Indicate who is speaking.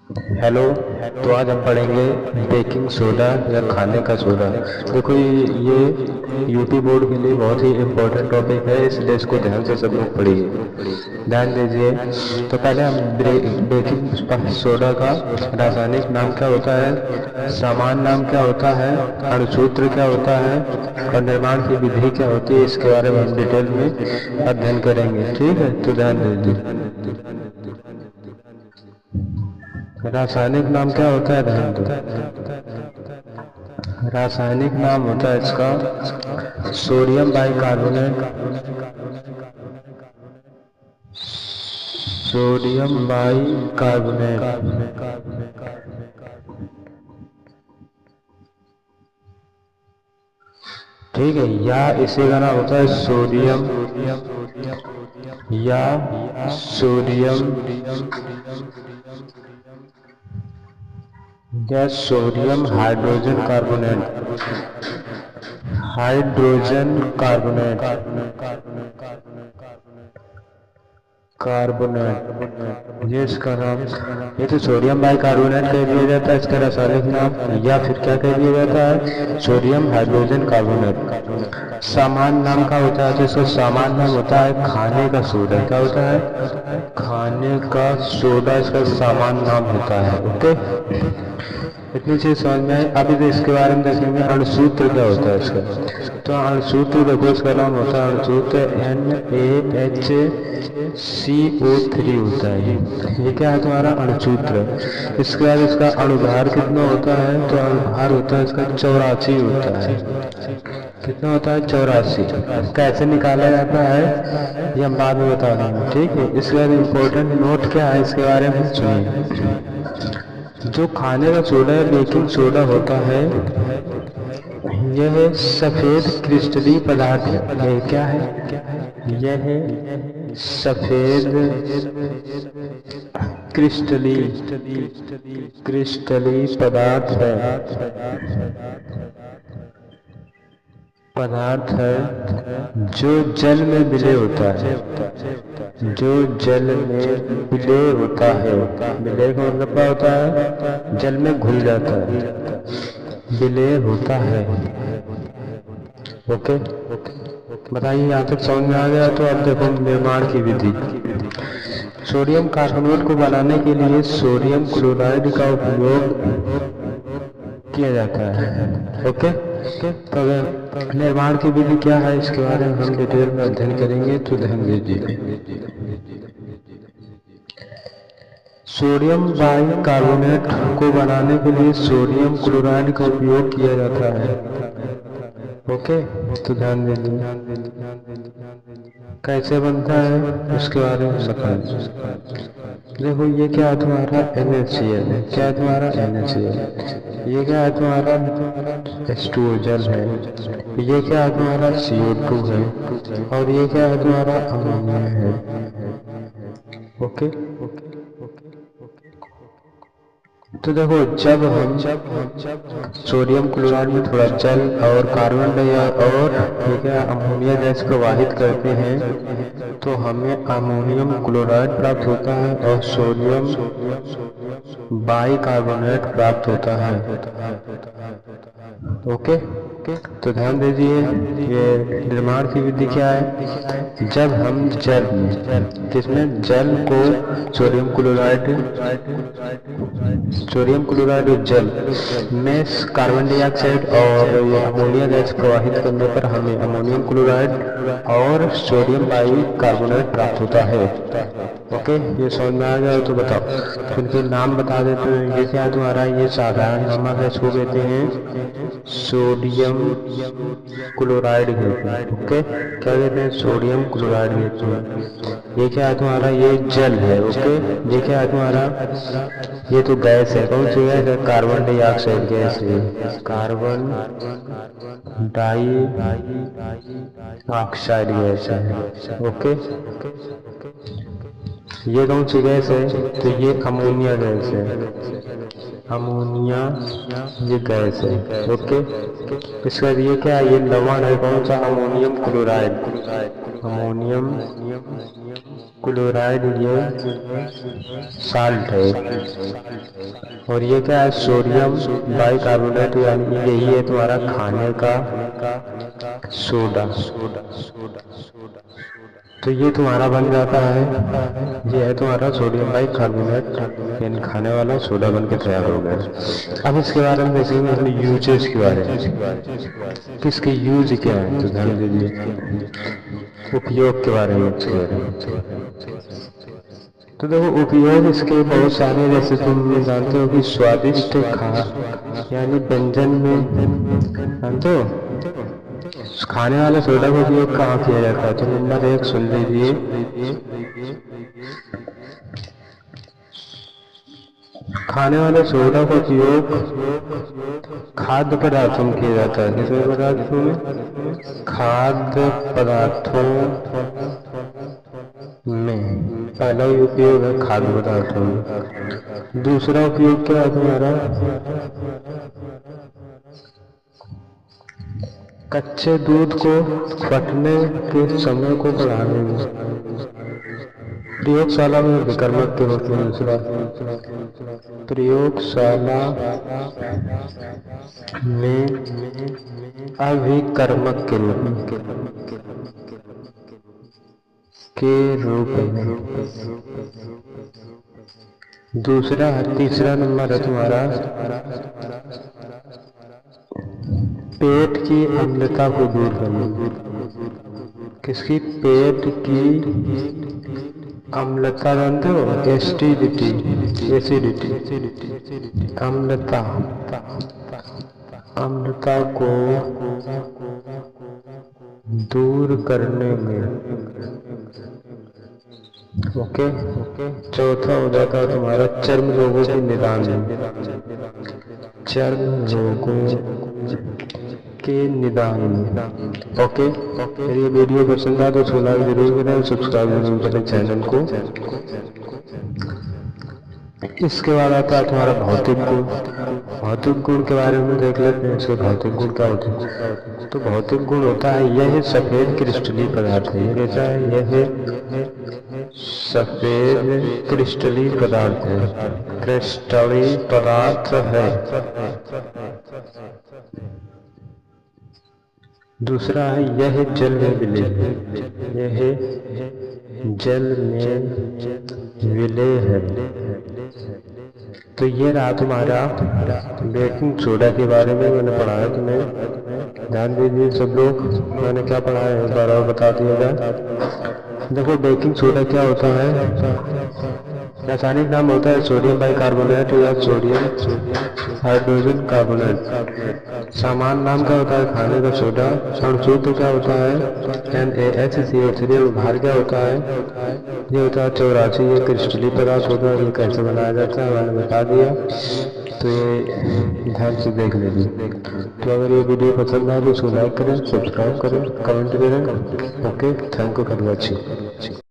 Speaker 1: Hello. तो आज हम पढ़ेंगे बेकिंग सोडा या खाने का सोडा। देखो ये यूपी बोर्ड के लिए बहुत ही इम्पोर्टेंट टॉपिक है, इसलिए इसको ध्यान से सब लोग पढ़िए, ध्यान दीजिए। तो पहले हम बेकिंग सोडा का रासायनिक नाम क्या होता है, सामान्य नाम क्या होता है, अणुसूत्र क्या होता है और निर्माण की विधि क्या होती है, इसके बारे में हम डिटेल में अध्ययन करेंगे। ठीक है, तो ध्यान दीजिए। रासायनिक नाम क्या होता है, ध्यान दो। रासायनिक नाम होता है इसका सोडियम बाइकार्बोनेट, सोडियम बाइकार्बोनेट। ठीक है, या इसी का नाम होता है सोडियम या सोडियम या sodium hydrogen carbonate, hydrogen carbonate, ये इसका नाम। ये तो सोडियम बाइकार्बोनेट कह दिया जाता है इसका रासायनिक नाम, या फिर क्या कह दिया जाता है, सोडियम हाइड्रोजन कार्बोनेट। सामान्य नाम का होता है, तो इसका सामान्य नाम होता है खाने का सोडा। क्या होता है, खाने का सोडा इसका सामान्य नाम होता है। ओके, इतनी चीज समझ में आई। अभी तो इसके बारे में देखेंगे अणुसूत्र क्या होता है इसका। तो अणुसूत्र देखो, इसका नाम होता है अणुसूत्र NaHCO3 होता है। ये क्या है तुम्हारा अणुसूत्र। इसके बाद इसका अणुभार कितना होता है, तो अणुभार होता है इसका 84 होता है। कितना होता है, 84। कैसे निकाला जाता है ये हम बाद में बता देंगे। ठीक है, इसके बाद इम्पोर्टेंट नोट क्या है इसके बारे में सुनिए। जो खाने का सोडा है, बेकिंग सोडा होता है, यह सफेद क्रिस्टलीय पदार्थ है। यह क्या है, यह सफेद क्रिस्टलीय पदार्थ है जो जल में विलय होता है, जो जल में विलय होता है। विलय का मतलब क्या होता है, जल में घुल जाता है, विलय होता है। ओके, बताइए यहाँ तक समझ में आ गया। तो अब देखो निर्माण की विधि। सोडियम कार्बोनेट को बनाने के लिए सोडियम क्लोराइड का उपयोग किया जाता है। ओके, तो अगर निर्माण की विधि क्या है इसके बारे में हम डिटेल में अध्ययन करेंगे, तो ध्यान दीजिए। सोडियम बाइकार्बोनेट को बनाने के लिए सोडियम क्लोराइड का उपयोग किया जाता है। ओके, तो ध्यान दीजिए। कैसे बनता है उसके बारे में बताएं। देखो ये क्या है तुम्हारा NaCl है। क्या है तुम्हारा NaCl। ये क्या है तुम्हारा H2O जल है। ये क्या है तुम्हारा CO2 है। और ये क्या है तुम्हारा अमोनिया है। ओके, तो देखो जब हम सोडियम क्लोराइड में थोड़ा जल और कार्बन डाइऑक्साइड और ठीक है अमोनिया गैस को वाहित करते हैं, तो हमें अमोनियम क्लोराइड प्राप्त होता है और सोडियम बाइकार्बोनेट प्राप्त होता है। ओके, तो ध्यान दीजिए। ये निर्माण की विधि क्या है, जब हम जल में, किसमें, जल को सोडियम क्लोराइड और जल में कार्बन डाइऑक्साइड और अमोनिया गैस प्रवाहित करने पर हमें अमोनियम क्लोराइड और सोडियम बाइकार्बोनेट प्राप्त होता है। ओके, ये समझ में आ गया। तो बताओ, तो इनके नाम बता देते हैं। ये क्या तुम्हारा, ये साधारण नमक है, इसको कहते हैं सोडियम क्लोराइड कहते हैं। ओके, क्या कहते हैं, सोडियम क्लोराइड कहते हैं। ये क्या है तुम्हारा, ये जल है। ओके, ये क्या है तुम्हारा, ये तो गैस है। कौन सी गैस है, कार्बन डाइऑक्साइड गैस है, कार्बन डाइऑक्साइड गैस है। ओके, ये कौन सी गैस है, तो ये अमोनिया गैस है, अमोनिया ये गैस है। ओके, इसका ये क्या है, ये लवण है, कौन सा, अमोनियम क्लोराइड, अमोनियम क्लोराइड ये साल्ट है, और ये क्या है, सोडियम बाइकार्बोनेट, यानी यही है तुम्हारा खाने का सोडा। तो ये तुम्हारा बन जाता है, ये है तुम्हारा सोडियम बाइकार्बोनेट, यानी खाने वाला सोडा बन के तैयार हो गया। अब इसके बारे में देखेंगे अपने यूजेस के बारे में, किसके यूज क्या है, तो ध्यान दीजिए उपयोग के बारे में। तो देखो उपयोग इसके बहुत सारे, जैसे तुम जानते हो कि स्वादिष्ट यानी व्यंजन में जानते हो खाने वाले सोडा का उपयोग कहाँ किया जाता है। तो नंबर 1 सुन लीजिए, खाने वाले सोडा का उपयोग खाद्य पदार्थों में किया जाता है। किस पदार्थों में? खाद्य पदार्थों में पहला उपयोग है खाद्य पदार्थों में। दूसरा उपयोग क्या है तुम्हारा? कच्चे दूध को फटने के समय को बढ़ाने में, प्रयोगशाला में विकर्मक के रूप में। दूसरा प्रयोगशाला में अभिकर्मक के रूप में दूसरा तीसरा नंबर है तुम्हारा पेट की अम्लता को दूर करना। किसकी? पेट की अम्लता जानते हो? एसिडिटी, अम्लता को दूर करने में। ओके। चौथा हो जाता है तुम्हारा चर्म रोगों के निदान में, चर्म रोगों के निदान में। ओके। अगर ये वीडियो पसंद आए तो इसको लाइक जरूर करें, सब्सक्राइब जरूर करें चैनल को। इसके बाद आता है तुम्हारा भौतिक गुण। भौतिक गुण के बारे में देख लेते हैं। इसके भौतिक गुण क्या होते हैं? तो भौतिक गुण होता है यह सफेद क्रिस्टलीय पदार्थ है। ये कैसा है? यह सफेद क्रिस्टलीय पदार्थ है, क्रिस्टलीय पदार्थ है। दूसरा है यह जल में विलेय, यह जल में विलेय है। तो ये रहा तुम्हारा बेकिंग सोडा के बारे में मैंने पढ़ाया, तुम्हें ध्यान दीजिए सब लोग। मैंने क्या पढ़ाया है एक बार और बता दिया जाए। देखो बेकिंग सोडा क्या होता है? रासायनिक नाम होता है सोडियम बाइकार्बोनेट या सोडियम हाइड्रोजन कार्बोनेट। सामान्य नाम क्या होता है? खाने का सोडा। अणुसूत्र क्या होता है? NaHCO3। और भार क्या होता है? ये होता है 84। ये क्रिस्टलीय पदार्थ होता है। ये कैसे बनाया जाता है मैंने बता दिया, तो ये ध्यान से देख लीजिए। तो अगर ये वीडियो पसंद आए तो इसको लाइक करें, सब्सक्राइब करें, कमेंट करें। Okay, thank you for watching.